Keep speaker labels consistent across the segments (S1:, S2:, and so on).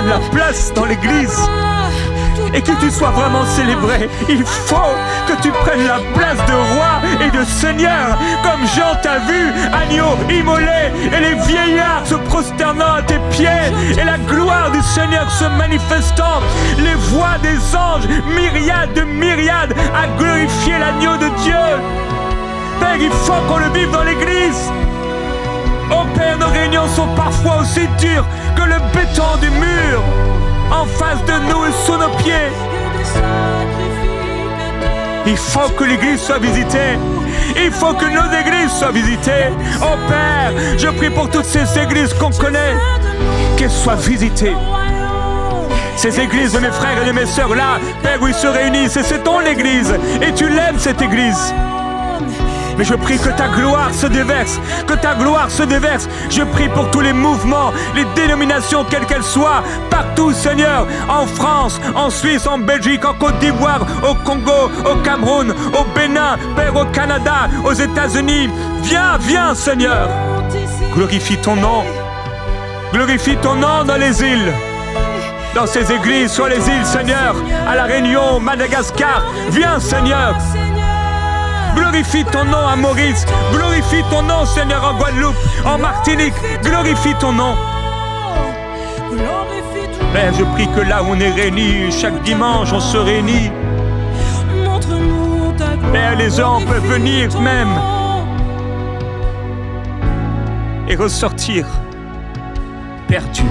S1: prennes la place dans l'église et que tu sois vraiment célébré. Il faut que tu prennes la place de roi et de seigneur, comme Jean t'a vu, agneau immolé, et les vieillards se prosternant à tes pieds, et la gloire du Seigneur se manifestant, les voix des anges, myriades de myriades, à glorifier l'agneau de Dieu. Père, il faut qu'on le vive dans l'église. Oh Père, nos réunions sont parfois aussi dures que le béton du mur en face de nous et sous nos pieds. Il faut que l'église soit visitée. Il faut que nos églises soient visitées. Oh Père, je prie pour toutes ces églises qu'on connaît, qu'elles soient visitées. Ces églises de mes frères et de mes sœurs là, Père, où ils se réunissent, et c'est ton église, et tu l'aimes cette église. Mais je prie que ta gloire se déverse, que ta gloire se déverse. Je prie pour tous les mouvements, les dénominations, quelles qu'elles soient, partout, Seigneur, en France, en Suisse, en Belgique, en Côte d'Ivoire, au Congo, au Cameroun, au Bénin, Père, au Canada, aux États-Unis. Viens, viens, Seigneur. Glorifie ton nom. Glorifie ton nom dans les îles. Dans ces églises, sur les îles, Seigneur, à La Réunion, Madagascar. Viens, Seigneur. Glorifie ton nom à Maurice. Glorifie ton nom, Seigneur, en Guadeloupe, en Martinique. Glorifie ton nom. Père, je prie que là où on est réunis, chaque dimanche, on se réunit. Père, les gens peuvent venir même et ressortir perdus.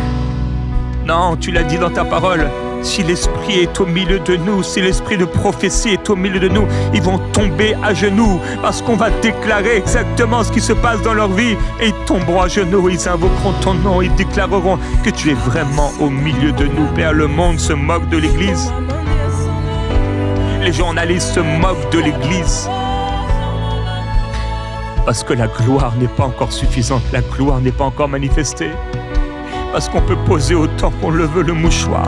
S1: Non, tu l'as dit dans ta parole. Si l'esprit est au milieu de nous, si l'esprit de prophétie est au milieu de nous, ils vont tomber à genoux parce qu'on va déclarer exactement ce qui se passe dans leur vie, et ils tomberont à genoux, ils invoqueront ton nom, ils déclareront que tu es vraiment au milieu de nous. Père, le monde se moque de l'église. Les journalistes se moquent de l'église parce que la gloire n'est pas encore suffisante, la gloire n'est pas encore manifestée, parce qu'on peut poser autant qu'on le veut le mouchoir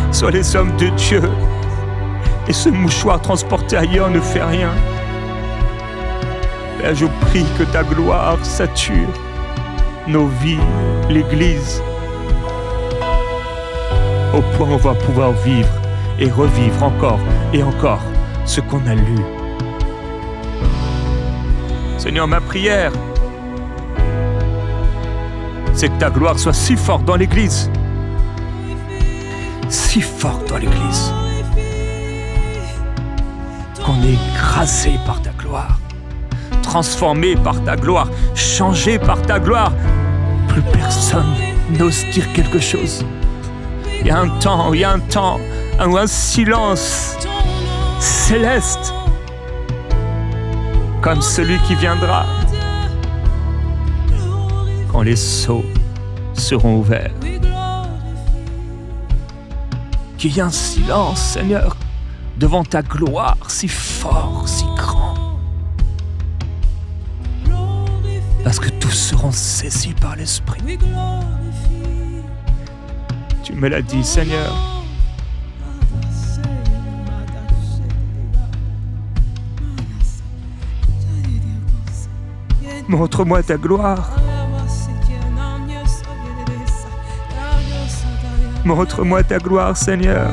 S1: sur les hommes de Dieu, et ce mouchoir transporté ailleurs ne fait rien. Père, je prie que ta gloire sature nos vies, l'Église, au point où on va pouvoir vivre et revivre encore et encore ce qu'on a lu. Seigneur, ma prière, c'est que ta gloire soit si forte dans l'Église, si forte dans l'Église, qu'on est écrasé par ta gloire, transformé par ta gloire, changé par ta gloire. Plus personne n'ose dire quelque chose. Il y a un temps, un silence céleste, comme celui qui viendra quand les sceaux seront ouverts. Qu'il y ait un silence, Seigneur, devant ta gloire si fort, si grand. Parce que tous seront saisis par l'Esprit. Tu me l'as dit, Seigneur. Montre-moi ta gloire. Montre-moi ta gloire, Seigneur.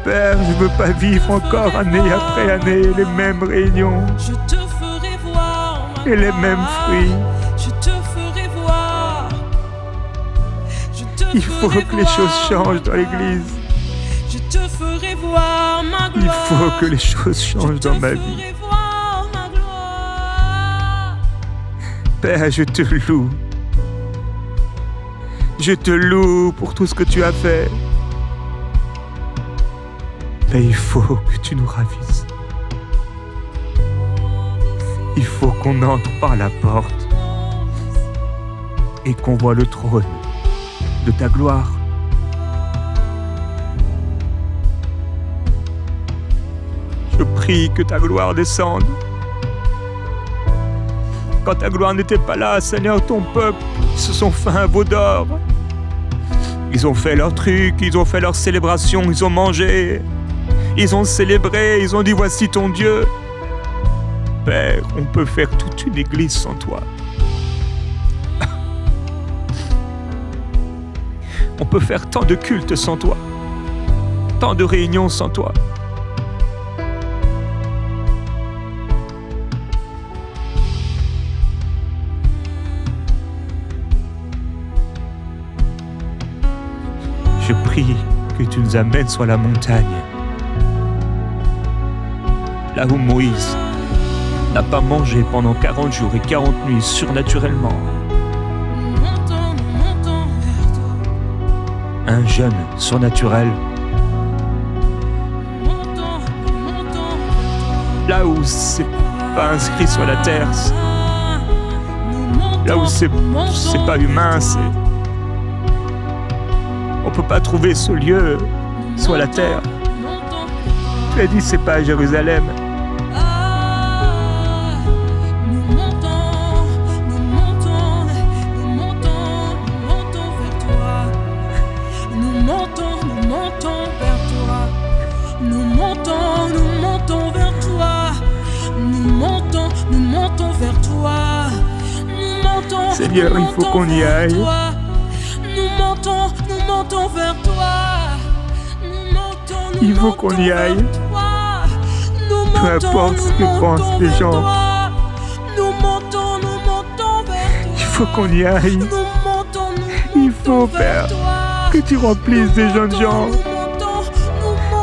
S1: Père, je ne veux pas vivre encore année après année les mêmes réunions et les mêmes fruits. Il faut que les choses changent dans l'Église. Il faut que les choses changent dans ma vie. Père, je te loue. Je te loue pour tout ce que tu as fait. Mais il faut que tu nous ravisses. Il faut qu'on entre par la porte et qu'on voit le trône de ta gloire. Je prie que ta gloire descende. Quand ta gloire n'était pas là, Seigneur, ton peuple, ils se sont fait un veau d'or. Ils ont fait leurs trucs, ils ont fait leurs célébrations, ils ont mangé. Ils ont célébré, ils ont dit voici ton Dieu. Père, on peut faire toute une église sans toi. On peut faire tant de cultes sans toi, tant de réunions sans toi. Je prie que tu nous amènes sur la montagne, là où Moïse n'a pas mangé pendant 40 jours et 40 nuits surnaturellement. Un jeûne surnaturel. Là où c'est pas inscrit sur la terre, là où c'est pas humain, on peut pas trouver ce lieu sur la terre. Tu as dit c'est pas à Jérusalem. Seigneur, il faut qu'on y aille.
S2: Nous montons vers toi.
S1: Il faut qu'on y aille. Peu importe ce que pensent les gens. Il faut qu'on y aille. Il faut, Père, que tu remplisses des jeunes gens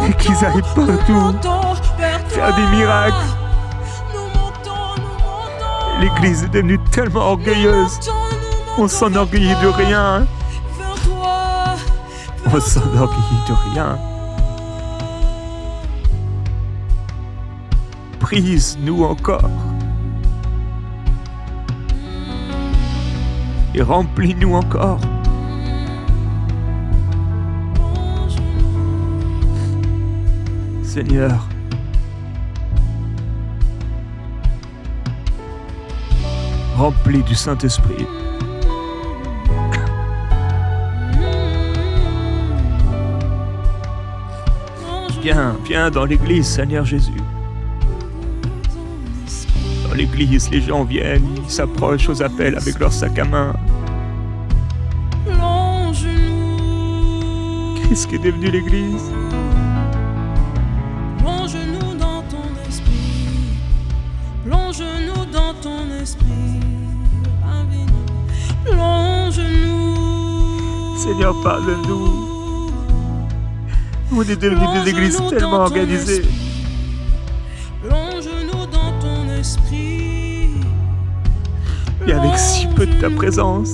S1: et qu'ils aillent partout faire des miracles. L'Église est devenue tellement orgueilleuse. On s'enorgueillit de rien. On s'enorgueillit de rien. Prise-nous encore. Et remplis-nous encore. Seigneur, remplis du Saint-Esprit. Viens dans l'église, Seigneur Jésus. Dans l'église, les gens viennent, ils s'approchent aux appels avec leur sac à main. Qu'est-ce qui est devenu l'église?
S2: Plonge-nous dans ton esprit. Plonge-nous dans ton esprit. Plonge-nous.
S1: Seigneur, pardonne-nous. On est devenus des églises tellement organisées.
S2: Plonge-nous dans ton esprit.
S1: Et avec si peu de ta présence,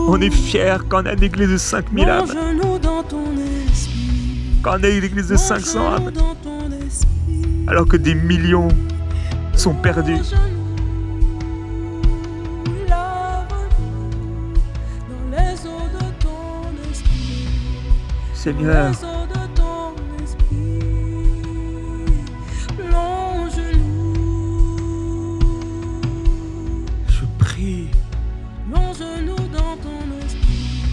S1: on est fiers quand on a une église de 5000 âmes.
S2: Plonge-nous dans ton esprit.
S1: Quand on a une église de 500 âmes. Alors que des millions sont perdus. Seigneur, je prie.
S2: Plonge-nous dans ton esprit.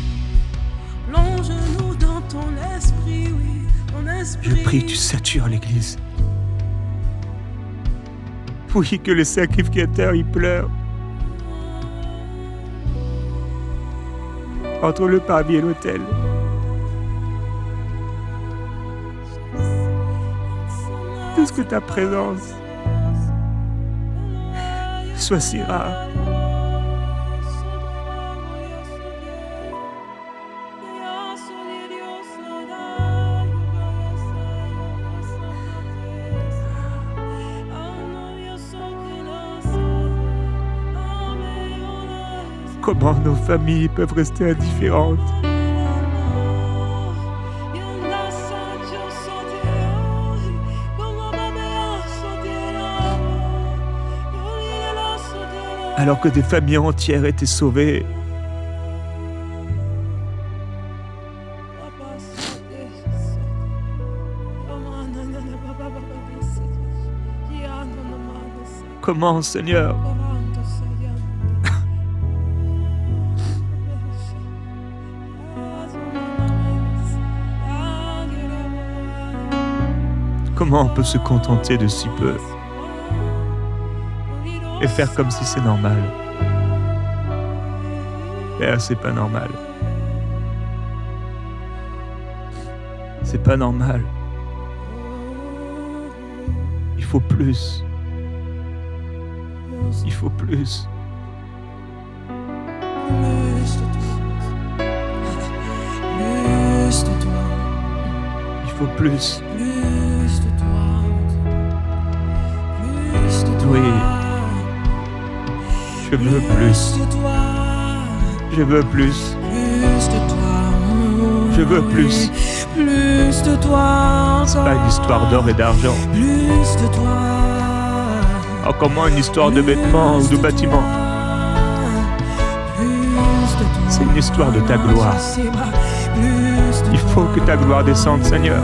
S2: Plonge-nous dans ton esprit, oui, ton esprit.
S1: Je prie que tu satures l'église. Oui, que le sacrificateur y pleure. Entre le parvis et l'autel. Tout que ta présence soit si rare. Comment nos familles peuvent rester indifférentes? Alors que des familles entières étaient sauvées. Comment, Seigneur? Comment on peut se contenter de si peu et faire comme si c'est normal? Père, c'est pas normal. C'est pas normal. Il faut plus. Il faut plus.
S2: Plus de toi.
S1: Il faut plus.
S2: Plus de toi. Plus de toi.
S1: Oui. Je veux plus.
S2: De toi.
S1: Je veux plus.
S2: Plus de toi.
S1: Je veux plus.
S2: Plus de toi.
S1: C'est pas une histoire d'or et d'argent.
S2: Plus de toi.
S1: Encore moins une histoire de vêtements ou de bâtiments. C'est une histoire de ta gloire. Il faut que ta gloire descende, Seigneur.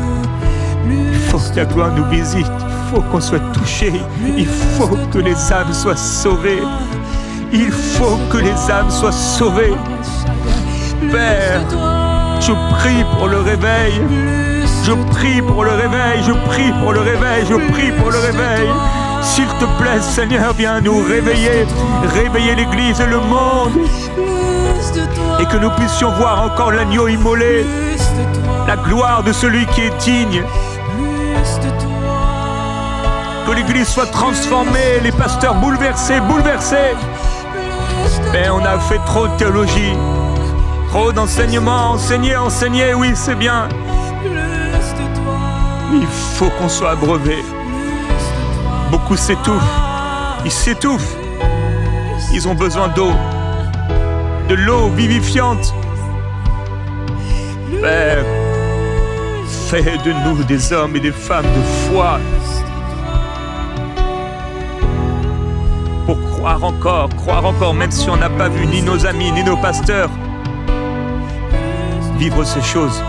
S1: Il faut que ta gloire nous visite. Il faut qu'on soit touché. Il faut que les âmes soient sauvées. Il faut que les âmes soient sauvées. Père, je prie pour le réveil. Je prie pour le réveil. Je prie pour le réveil. Je prie pour le réveil. S'il te plaît, Seigneur, viens nous réveiller. Réveiller l'Église et le monde. Et que nous puissions voir encore l'agneau immolé. La gloire de celui qui est digne. Que l'Église soit transformée. Les pasteurs bouleversés. Mais on a fait trop de théologie. Trop d'enseignements. Enseigner, oui, c'est bien. Il faut qu'on soit abreuvé. Beaucoup s'étouffent. Ils s'étouffent. Ils ont besoin d'eau. De l'eau vivifiante. Père, fais de nous des hommes et des femmes de foi. Pour croire encore, même si on n'a pas vu ni nos amis, ni nos pasteurs vivre ces choses.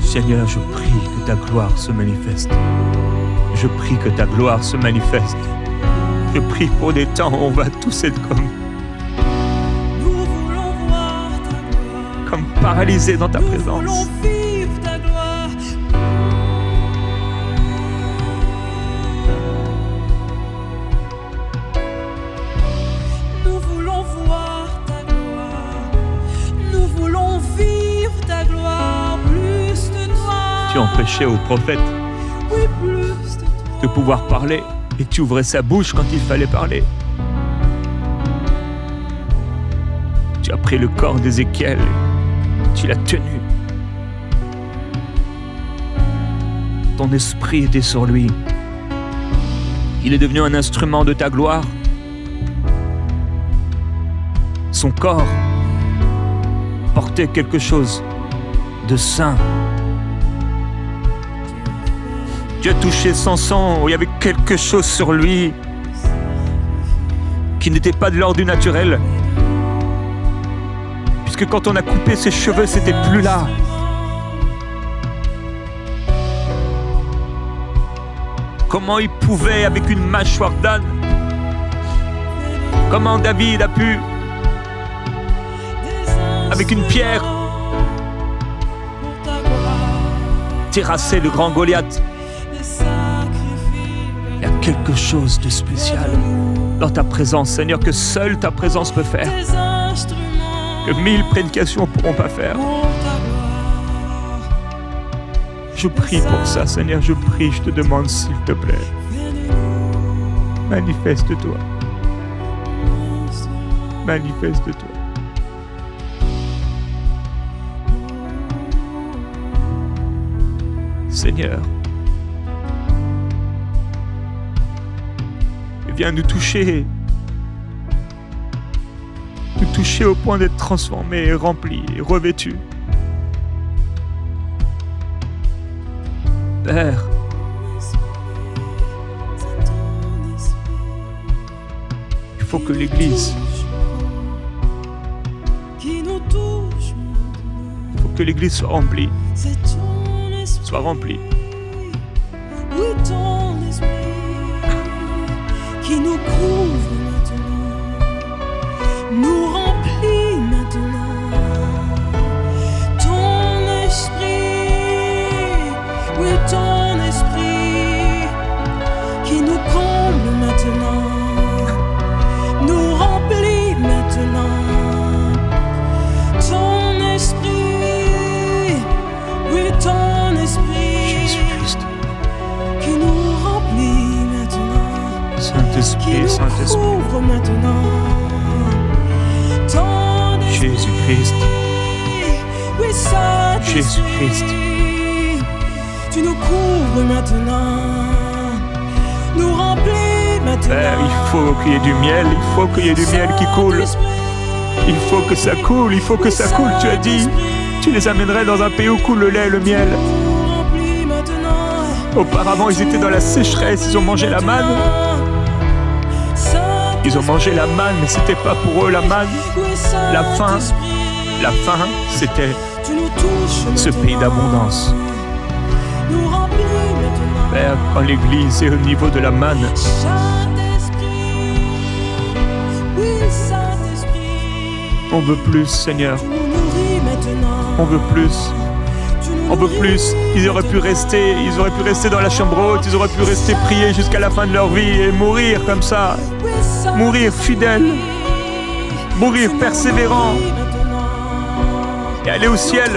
S1: Seigneur, je prie que ta gloire se manifeste. Je prie que ta gloire se manifeste. Je prie pour des temps où on va tous être comme paralysés dans ta présence.
S2: Nous voulons voir ta gloire. Nous voulons vivre ta gloire. Plus de toi.
S1: Tu empêchais aux prophètes de pouvoir parler et tu ouvrais sa bouche quand il fallait parler. Tu as pris le corps d'Ézéchiel, tu l'as tenu. Ton esprit était sur lui. Il est devenu un instrument de ta gloire. Son corps portait quelque chose de saint. Tu as touché Samson, où il y avait quelque chose sur lui qui n'était pas de l'ordre du naturel. Puisque quand on a coupé ses cheveux, c'était plus là. Comment il pouvait, avec une mâchoire d'âne, comment David a pu, avec une pierre, terrasser le grand Goliath. Il y a quelque chose de spécial dans ta présence, Seigneur, que seule ta présence peut faire, que 1000 prédications ne pourront pas faire. Je prie pour ça, Seigneur, je prie, je te demande, s'il te plaît, manifeste-toi. Manifeste-toi. Seigneur, viens nous toucher au point d'être transformés, remplis, revêtus. Père, il faut que l'Église, il faut que l'Église soit remplie. Soit remplie.
S2: Oui, ton esprit qui nous couvre maintenant, nous remplit maintenant.
S1: Saint-Esprit, Saint-Esprit.
S2: Couvre maintenant. Ton esprit.
S1: Jésus-Christ.
S2: Oui, Saint-Esprit.
S1: Jésus-Christ.
S2: Tu nous couvres maintenant. Nous remplis maintenant.
S1: Père, il faut qu'il y ait du miel, il faut qu'il y ait du miel qui coule. Il faut que ça coule, il faut que ça coule. Tu as dit, tu les amènerais dans un pays où coule le lait et le miel. Auparavant, ils étaient dans la sécheresse, ils ont mangé la manne. Ils ont mangé la manne, mais c'était pas pour eux la manne. La faim, c'était ce pays d'abondance. Père, quand l'Église est au niveau de la manne, on veut plus, Seigneur. On veut plus. On veut plus. Ils auraient pu rester dans la chambre haute, ils auraient pu rester prier jusqu'à la fin de leur vie et mourir comme ça. Mourir fidèle. Mourir persévérant. Et aller au ciel.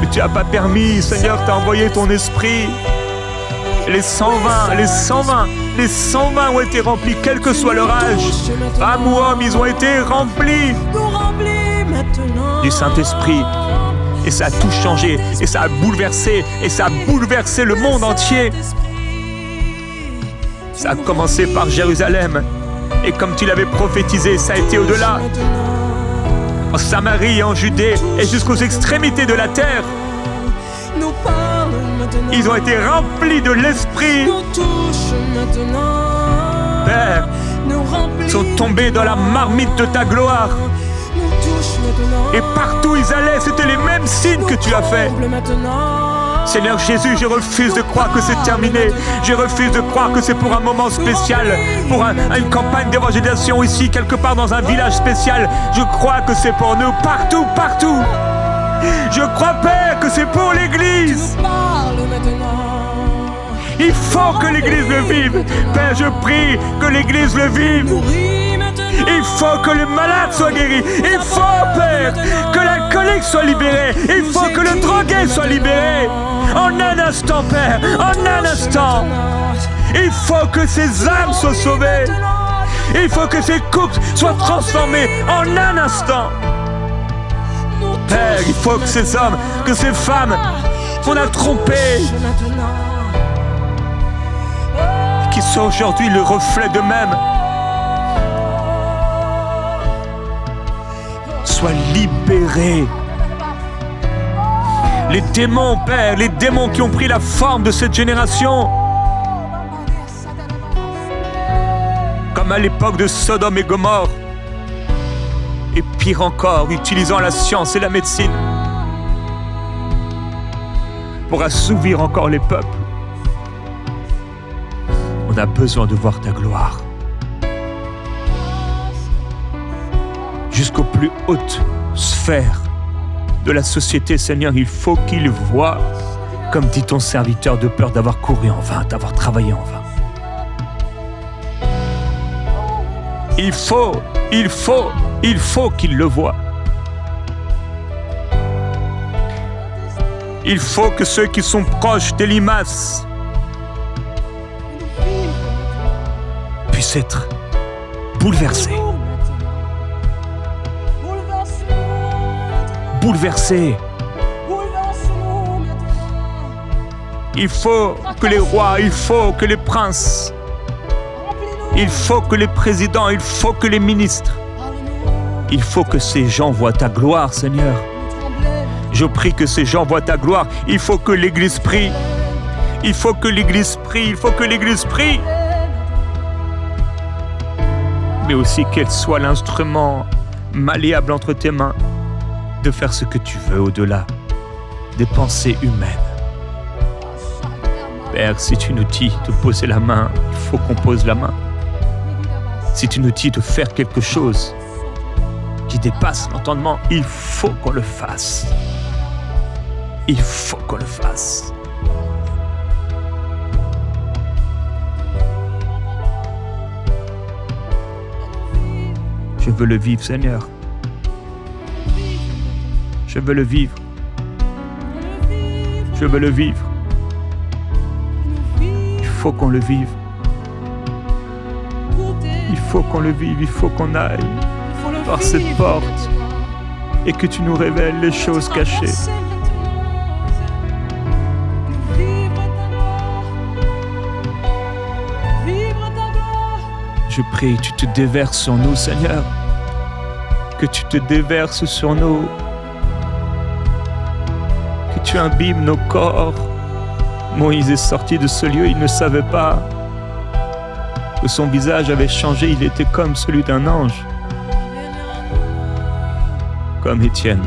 S1: Mais tu n'as pas permis, Seigneur, tu as envoyé ton esprit. Les 120 ont été remplis, quel que soit leur âge. Femmes ou hommes, ils ont été remplis du Saint-Esprit. Et ça a tout changé, et ça a bouleversé le monde entier. Ça a commencé par Jérusalem. Et comme tu l'avais prophétisé, ça a été au-delà. En Samarie, en Judée, et jusqu'aux extrémités de la terre. Ils ont été remplis de l'Esprit. Père, ils sont tombés dans la marmite de ta gloire. Et partout ils allaient, c'était les mêmes signes que tu as fait. Seigneur Jésus, je refuse de croire que c'est terminé. Je refuse de croire que c'est pour un moment spécial, pour une campagne d'évangélisation ici, quelque part dans un village spécial. Je crois que c'est pour nous, partout, partout. Je crois, Père, que c'est pour l'Église. Il faut que l'Église le vive. Père, je prie que l'Église le vive. Il faut que les malades soient guéris. Il faut, Père, que l'alcoolique soit libéré. Il faut que le drogué soit libéré. En un instant, Père, en un instant. Il faut que ces âmes soient sauvées. Il faut que ces couples soient transformés en un instant. Père, il faut que ces hommes, que ces femmes qu'on a trompés, qui sont aujourd'hui le reflet d'eux-mêmes, soient libérés. Les démons, Père, les démons qui ont pris la forme de cette génération, comme à l'époque de Sodome et Gomorrhe, et pire encore, utilisant la science et la médecine pour assouvir encore les peuples. On a besoin de voir ta gloire. Jusqu'aux plus hautes sphères de la société, Seigneur, il faut qu'ils voient, comme dit ton serviteur, de peur d'avoir couru en vain, d'avoir travaillé en vain. Il faut qu'ils le voient. Il faut que ceux qui sont proches d'Elimas puissent être bouleversés. Bouleversés. Il faut que les rois, il faut que les princes, il faut que les présidents, il faut que les ministres, il faut que ces gens voient ta gloire, Seigneur. Je prie que ces gens voient ta gloire. Il faut que l'Église prie. Il faut que l'Église prie. Il faut que l'Église prie. Mais aussi qu'elle soit l'instrument malléable entre tes mains de faire ce que tu veux au-delà des pensées humaines. Père, si tu nous dis de poser la main, il faut qu'on pose la main. Si tu nous dis de faire quelque chose qui dépasse l'entendement, il faut qu'on le fasse. Il faut qu'on le fasse. Je veux le vivre, Seigneur. Je veux le vivre. Je veux le vivre. Il faut qu'on le vive. Il faut qu'on le vive, il faut qu'on aille
S2: Il faut le
S1: par cette
S2: vivre.
S1: porte et que tu nous révèles les choses cachées.
S2: Vivre ta gloire. Vivre ta gloire.
S1: Je prie que tu te déverses sur nous, Seigneur. Que tu te déverses sur nous. Que tu imbibes nos corps. Moïse est sorti de ce lieu, il ne savait pas que son visage avait changé, il était comme celui d'un ange, comme Étienne.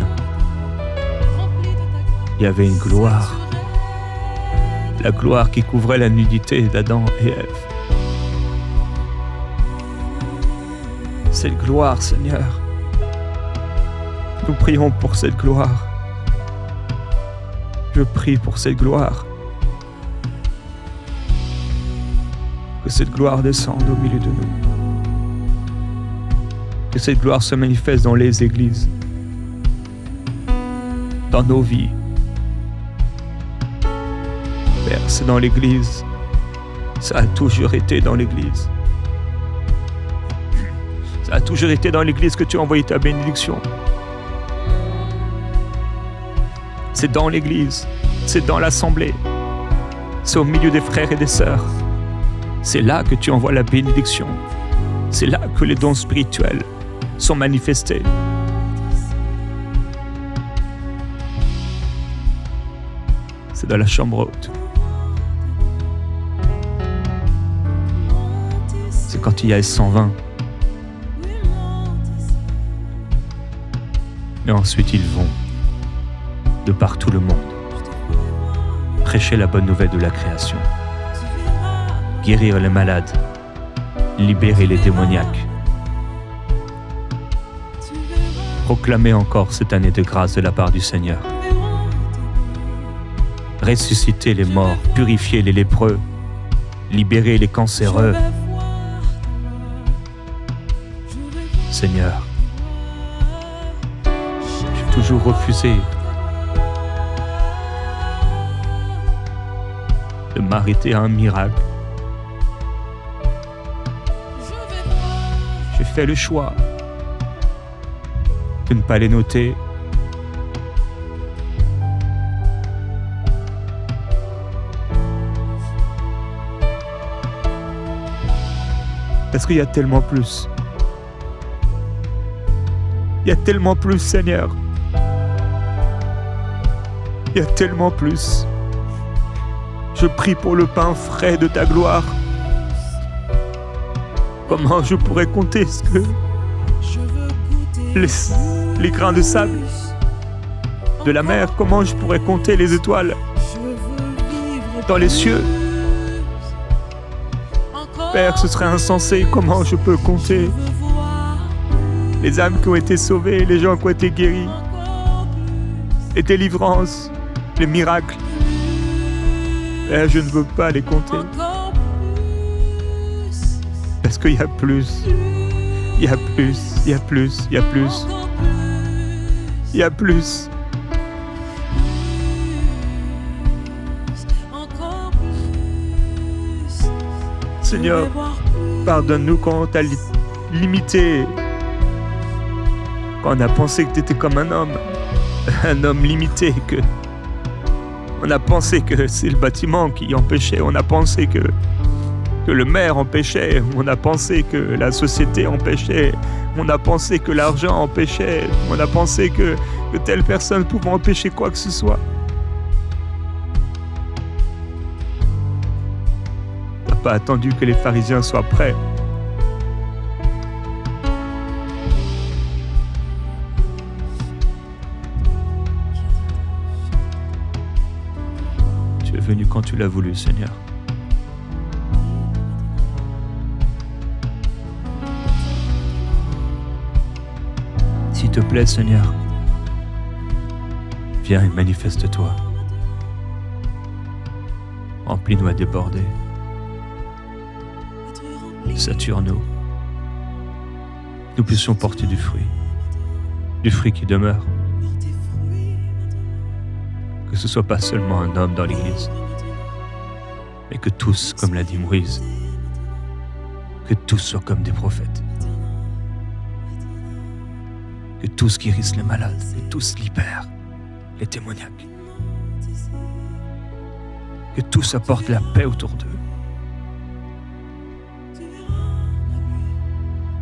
S1: Il y avait une gloire, la gloire qui couvrait la nudité d'Adam et Ève. Cette gloire, Seigneur, nous prions pour cette gloire. Je prie pour cette gloire. Que cette gloire descende au milieu de nous. Que cette gloire se manifeste dans les églises, dans nos vies. Père, c'est dans l'église. Ça a toujours été dans l'église. Ça a toujours été dans l'église que tu as envoyé ta bénédiction. C'est dans l'église, c'est dans l'assemblée, c'est au milieu des frères et des sœurs. C'est là que tu envoies la bénédiction. C'est là que les dons spirituels sont manifestés. C'est dans la chambre haute. C'est quand il y a 120. Et ensuite ils vont de par tout le monde prêcher la bonne nouvelle de la création. Guérir les malades, libérer les démoniaques. Proclamer encore cette année de grâce de la part du Seigneur. Ressusciter les morts, purifier les lépreux, libérer les cancéreux. Seigneur, j'ai toujours refusé de m'arrêter à un miracle. J'ai fait le choix de ne pas les noter. Parce qu'il y a tellement plus. Il y a tellement plus, Seigneur. Il y a tellement plus. Je prie pour le pain frais de ta gloire. Comment je pourrais compter ce que les grains de sable de la mer, comment je pourrais compter les étoiles dans les cieux? Père, ce serait insensé. Comment je peux compter les âmes qui ont été sauvées, les gens qui ont été guéris, les délivrances, les miracles? Père, je ne veux pas les compter. Parce qu'il y a plus. Il y a plus, il y a plus, il y a plus. Il y a plus. Seigneur, pardonne-nous quand on t'a limité. Quand on a pensé que tu étais comme un homme limité, que on a pensé que c'est le bâtiment qui empêchait, on a pensé que le maire empêchait, on a pensé que la société empêchait, on a pensé que l'argent empêchait, on a pensé que telle personne pouvait empêcher quoi que ce soit. T'as pas attendu que les pharisiens soient prêts. Tu es venu quand tu l'as voulu, Seigneur. S'il te plaît, Seigneur, viens et manifeste-toi. Remplis-nous à déborder. Sature-nous. Nous puissions porter du fruit qui demeure. Que ce soit pas seulement un homme dans l'Église, mais que tous, comme l'a dit Moïse, Que tous soient comme des prophètes. Que tous guérissent les malades, que tous libèrent les démoniaques. Que tous apportent la paix autour d'eux.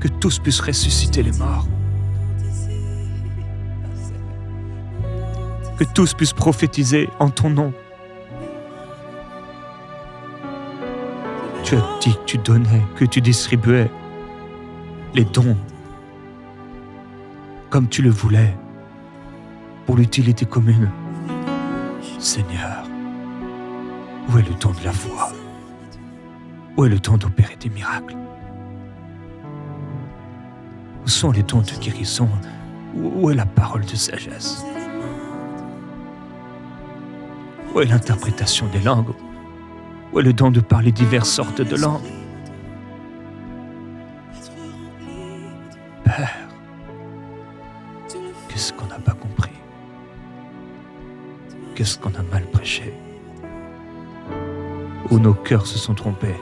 S1: Que tous puissent ressusciter les morts. Que tous puissent prophétiser en ton nom. Tu as dit que tu donnais, que tu distribuais les dons comme tu le voulais, pour l'utilité commune. Seigneur, où est le don de la foi? Où est le don d'opérer des miracles? Où sont les dons de guérison? Où est la parole de sagesse? Où est l'interprétation des langues? Où est le don de parler diverses sortes de langues? Père, qu'est-ce qu'on n'a pas compris? Qu'est-ce qu'on a mal prêché? Où nos cœurs se sont trompés?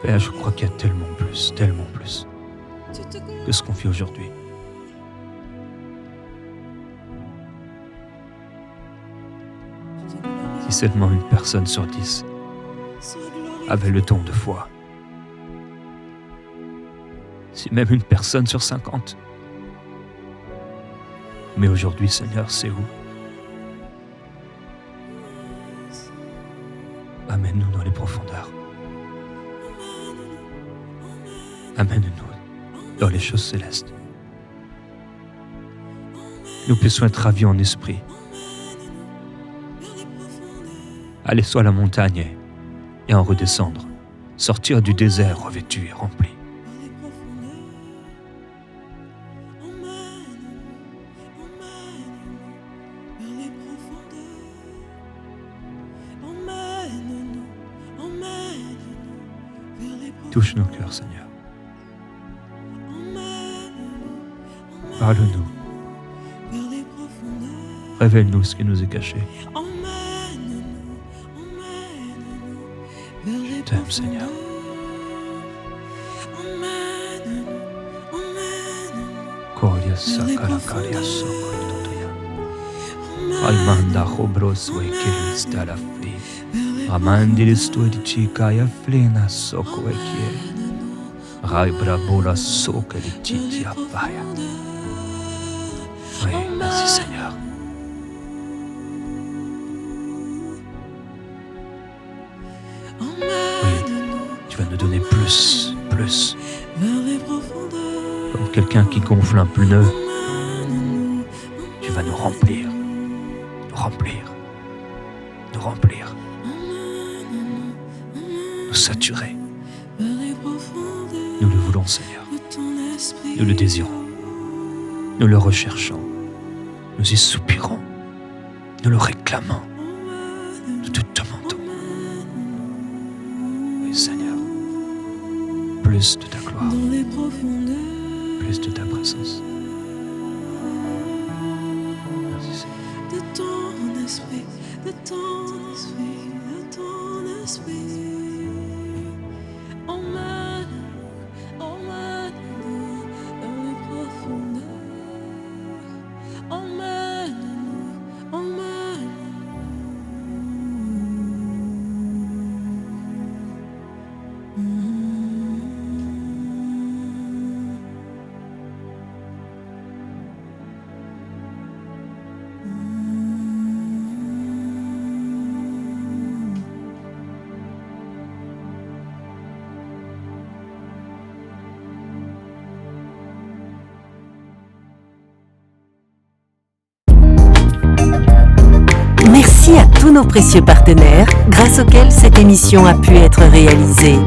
S1: Père, je crois qu'il y a tellement plus que ce qu'on vit aujourd'hui. Si seulement une personne sur 10 avait le don de foi, si même une personne sur 50. Mais aujourd'hui, Seigneur, c'est où? Amène-nous dans les profondeurs. Amène-nous dans les choses célestes. Nous puissions être ravis en esprit. Aller sur la montagne et en redescendre. Sortir du désert revêtu et rempli. Touche nos cœurs, Seigneur. Parle-nous. Révèle-nous ce qui nous est caché. Je t'aime, Seigneur. Koria sakala karia sokotoya. Almanda robros wekelis dalafri. Amandilis tuedici kaya flena soko wekie. Rai brabola soka de titi apaya. Oui, merci Seigneur. Tu vas nous donner plus. Comme quelqu'un qui gonfle un pneu, tu vas nous remplir, nous saturer. Nous le voulons, Seigneur. Nous le désirons. Nous le recherchons. Nous y soupirons. Nous le réclamons. Nous te demandons. Oui, Seigneur. Plus de ta gloire. Plus de ta présence. Merci, Seigneur.
S2: De ton esprit, de ton esprit, de ton esprit. Emmène-nous dans les profondeurs.
S3: Merci à tous nos précieux partenaires, grâce auxquels cette émission a pu être réalisée.